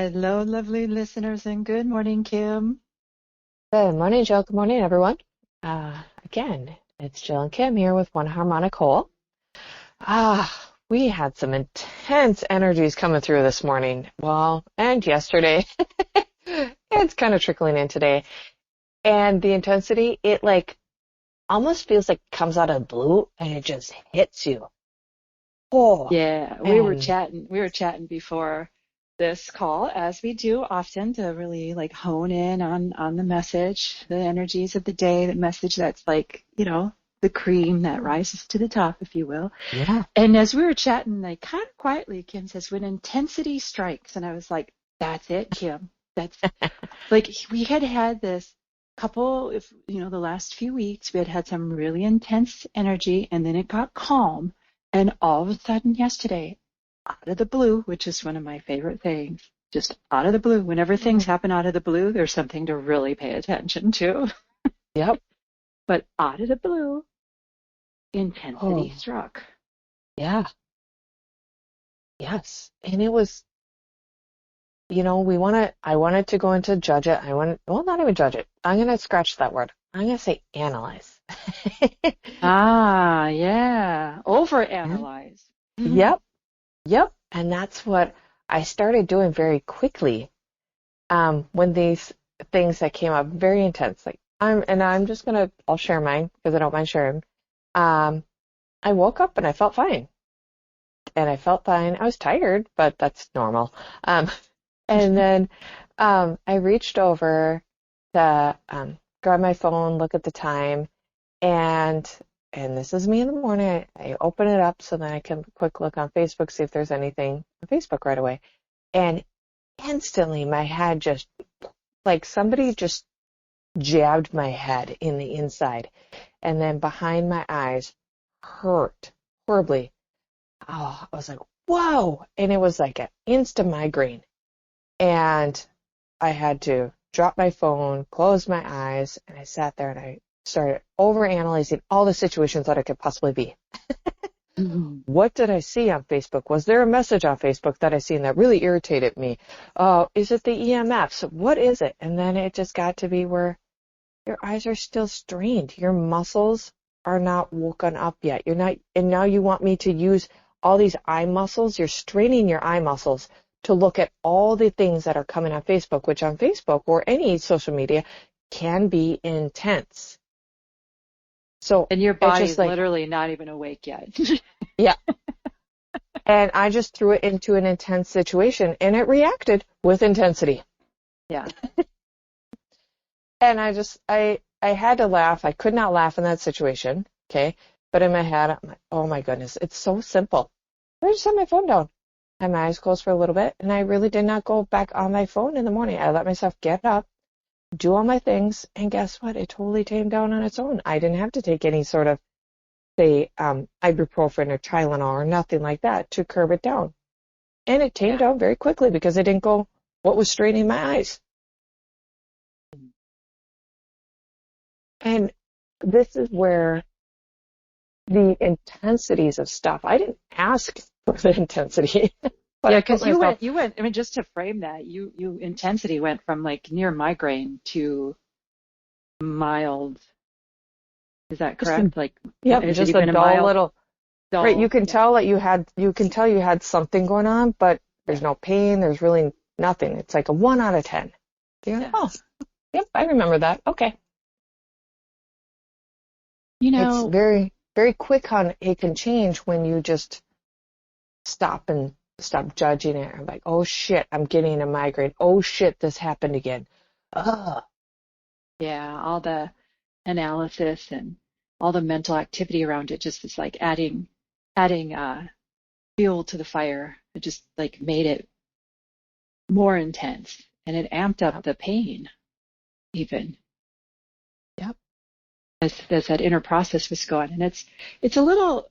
Hello, lovely listeners, and good morning, Kim. Good morning, Jill. Good morning, everyone. Again, it's Jill and Kim here with One Harmonic Whole. We had some intense energies coming through this morning. Well, and yesterday. It's kind of trickling in today. And the intensity, it almost feels like it comes out of the blue and it just hits you. Oh, Yeah, we were and chatting. We were chatting before this call, as we do often, to really hone in on the message, the energies of the day, the message that's the cream that rises to the top, if you will. yeah. And as we were chatting, like kind of quietly, Kim says, "When intensity strikes," and I was like, "That's it, Kim. That's like we had this couple, if the last few weeks, we had some really intense energy, and then it got calm, and all of a sudden yesterday, out of the blue, which is one of my favorite things, just out of the blue, whenever things happen out of the blue, there's something to really pay attention to. Yep. But out of the blue, intensity Oh, struck. yeah. Yes. And it was, I wanted to go into judge it. Well, not even judge it. I'm going to scratch that word. I'm going to say analyze. Ah, yeah. Yeah. Overanalyze. Yep. Yep. And that's what I started doing very quickly. When these things that came up very intense, I'm just I'll share mine because I don't mind sharing. Um, I woke up and I felt fine. And I felt fine. I was tired, but that's normal. Um, and then I reached over to grab my phone, look at the time, and this is me in the morning. I open it up so that I can quick look on Facebook, see if there's anything on Facebook right away. And instantly my head just like somebody just jabbed my head in the inside, and then behind my eyes hurt horribly. Oh, I was like, whoa. And it was like an instant migraine. And I had to drop my phone, close my eyes, and I sat there and I started overanalyzing all the situations that I could possibly be. Mhm. What did I see on Facebook? Was there a message on Facebook that I seen that really irritated me? Is it the EMFs? What is it? And then it just got to be where your eyes are still strained. Your muscles are not woken up yet. You're not, and now you want me to use all these eye muscles. You're straining your eye muscles to look at all the things that are coming on Facebook, which on Facebook or any social media can be intense. So And your it's just body's like, literally not even awake yet. yeah. And I just threw it into an intense situation and it reacted with intensity. Yeah. And I had to laugh. I could not laugh in that situation. Okay. But in my head, I'm like, oh my goodness, it's so simple. I just set my phone down. I had my eyes closed for a little bit, and I really did not go back on my phone in the morning. I let myself get up, do all my things, and guess what? It totally tamed down on its own. I didn't have to take any sort of, say, ibuprofen or Tylenol or nothing like that to curb it down. And it tamed Yeah. down very quickly because it didn't go what was straining my eyes. And this is where the intensities of stuff, I didn't ask for the intensity, but Yeah, I put because myself, you went, I mean, just to frame that, you intensity went from like near migraine to mild. Is that just a, correct? Like, yep, has it just a even a dull mild, little, right, you dull? can Yeah. tell that you can tell you had something going on, but Yeah. there's no pain, there's really nothing. It's like a 1 out of 10. You're like, Yeah. oh, yep, I remember that. Okay. You It's know, very, very quick on it can change when you just stop and stop judging it. I'm like, oh shit, I'm getting a migraine. Oh shit, this happened again. Ugh. yeah, all the analysis and all the mental activity around it just is like adding fuel to the fire. It just like made it more intense and it amped up Yep. the pain even Yep. as that inner process was going. And it's a little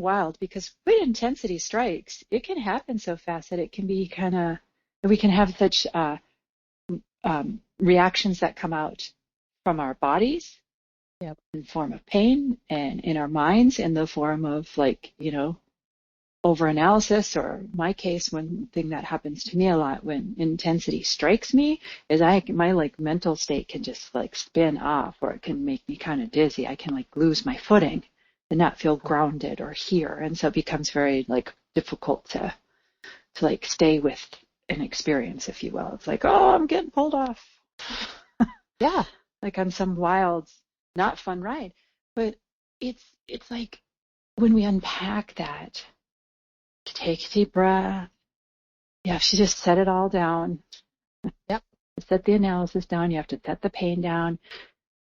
wild because when intensity strikes, it can happen so fast that it can be kind of we can have such reactions that come out from our bodies Yep. in form of pain and in our minds in the form of like, overanalysis, or my case, one thing that happens to me a lot when intensity strikes me is my like mental state can just like spin off, or it can make me kind of dizzy. I can like lose my footing and not feel grounded or here. And so it becomes very like difficult to like stay with an experience, if you will. It's like, oh, I'm getting pulled off. Yeah. Like on some wild, not fun ride. But it's like when we unpack that, to take a deep breath, you have to just set it all down. Yep. Set the analysis down. You have to set the pain down,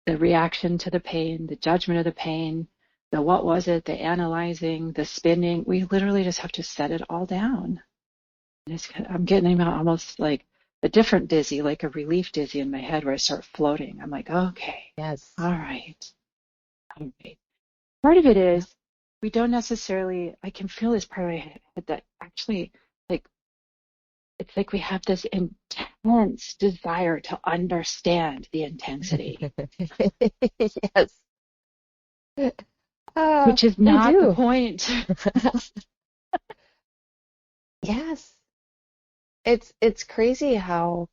the reaction to the pain, the judgment of the pain, the what was it, the analyzing, the spinning. We literally just have to set it all down. And I'm getting almost like a different dizzy, like a relief dizzy in my head where I start floating. I'm like, okay, Yes. all right. Part of it Yeah. is we don't necessarily, I can feel this part of my head that actually, like, it's like we have this intense desire to understand the intensity, Yes. which is We not the do. point. Yes. It's crazy how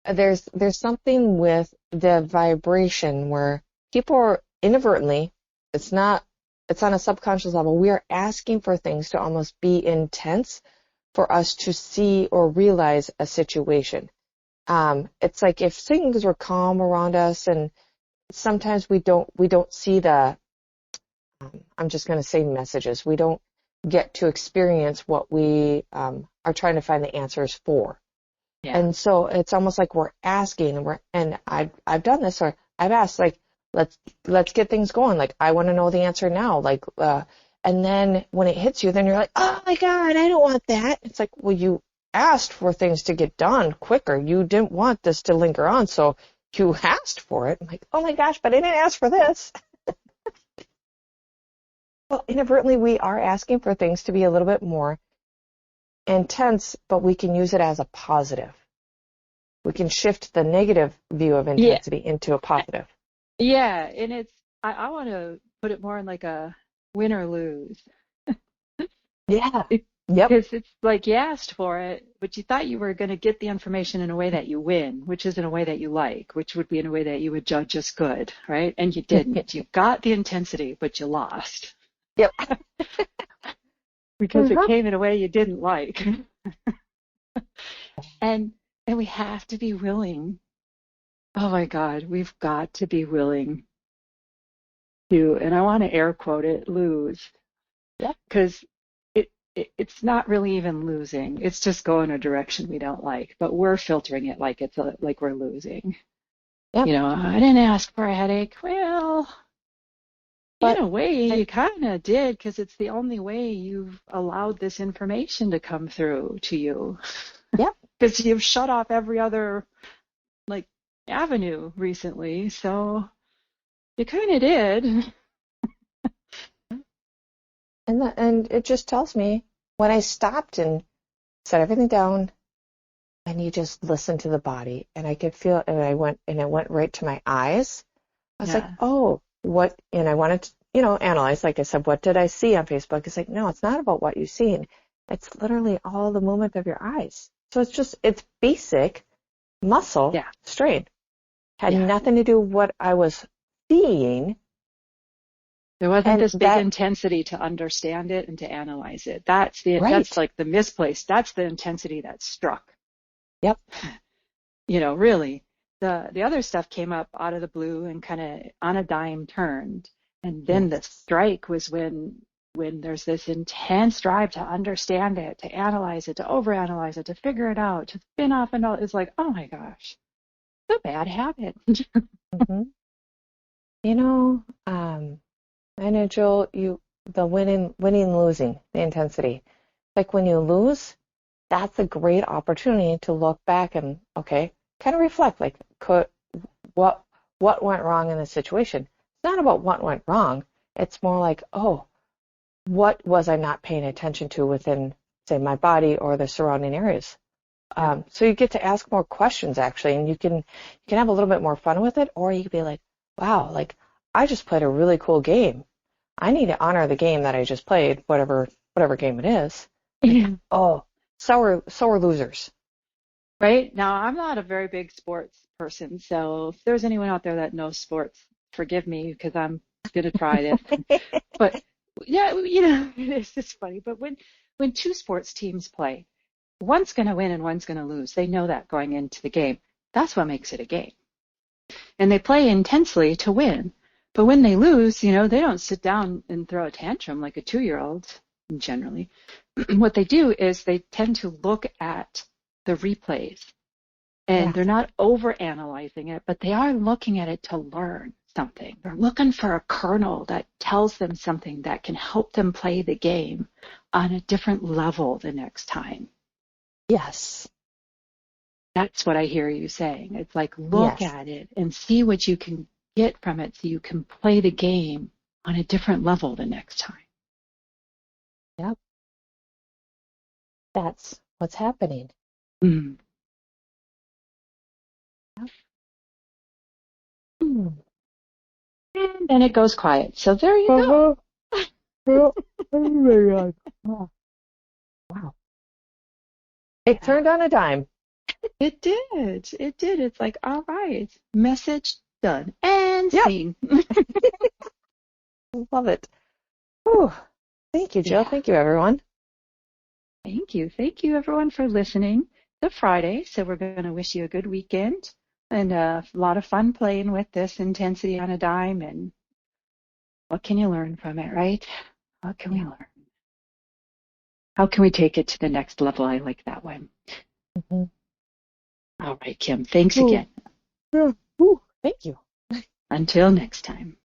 there's something with the vibration where people are inadvertently, it's on a subconscious level, we are asking for things to almost be intense for us to see or realize a situation. It's like if things were calm around us, and sometimes we don't see the, I'm just going to say messages. We don't get to experience what we are trying to find the answers for. Yeah. And so it's almost like we're asking, and I've done this, or I've asked, like, let's get things going. Like, I want to know the answer now. Like, and then when it hits you, then you're like, oh my God, I don't want that. It's like, well, you asked for things to get done quicker. You didn't want this to linger on, so you asked for it. I'm like, oh my gosh, but I didn't ask for this. Well, inadvertently, we are asking for things to be a little bit more intense, but we can use it as a positive. We can shift the negative view of Yeah. intensity into a positive. Yeah. And I want to put it more in like a win or lose. Yeah. Yep. Because it's like you asked for it, but you thought you were going to get the information in a way that you win, which is in a way that you like, which would be in a way that you would judge as good, right? And you didn't. You got the intensity, but you lost. Yep. Because it came in a way you didn't like. And we have to be willing. Oh my God, we've got to be willing to, and I want to air quote it, lose. Yeah. Because it's not really even losing. It's just going a direction we don't like, but we're filtering it like like we're losing. Yep. You know, I didn't ask for a headache. Well, in a way, you kind of did, because it's the only way you've allowed this information to come through to you. Yep. Because you've shut off every other like avenue recently, so you kind of did. And it just tells me when I stopped and set everything down, and you just listen to the body, and I could feel, and it went right to my eyes. I was like, oh, what? And I wanted to, analyze. Like I said, what did I see on Facebook? It's like, no, it's not about what you've seen. It's literally all the movement of your eyes. So it's basic muscle strain. Had nothing to do with what I was seeing. There wasn't this big intensity to understand it and to analyze it. That's like the misplaced. That's the intensity that struck. Yep. Really. The other stuff came up out of the blue and kind of on a dime turned. And then the strike was when there's this intense drive to understand it, to analyze it, to overanalyze it, to figure it out, to spin off and all. It's like, oh my gosh, it's a bad habit. Mm-hmm. I know, Joel, the winning, losing, the intensity. Like when you lose, that's a great opportunity to look back and, okay, kind of reflect, like, what went wrong in the situation? It's not about what went wrong. It's more like, oh, what was I not paying attention to within, say, my body or the surrounding areas? So you get to ask more questions, actually, and you can have a little bit more fun with it, or you could be like, wow, like, I just played a really cool game. I need to honor the game that I just played, whatever whatever game it is. Yeah. Oh, sore losers. Right? Now, I'm not a very big sports person, so if there's anyone out there that knows sports, forgive me because I'm going to try this. But yeah, it's just funny. But when two sports teams play, one's going to win and one's going to lose. They know that going into the game. That's what makes it a game. And they play intensely to win. But when they lose, they don't sit down and throw a tantrum like a 2-year-old generally. What they do is they tend to look at the replays, and Yes. they're not over analyzing it, but they are looking at it to learn something. They're looking for a kernel that tells them something that can help them play the game on a different level the next time. Yes. That's what I hear you saying. It's like, look Yes. at it and see what you can get from it so you can play the game on a different level the next time. Yep. That's what's happening. Mm. Yep. Mm. And then it goes quiet. So there you go. Oh my God. Wow. It turned on a dime. It did. It did. It's like, all right, message done. And Yep. scene. Love it. Whew. Thank you, Jill. Yeah. Thank you, everyone. Thank you. Thank you, everyone, for listening. It's a Friday, so we're going to wish you a good weekend and a lot of fun playing with this intensity on a dime. And what can you learn from it, right? What can we learn? How can we take it to the next level? I like that one. Mm-hmm. All right, Kim. Thanks Ooh. again. Yeah. Ooh. Thank you. Until next time.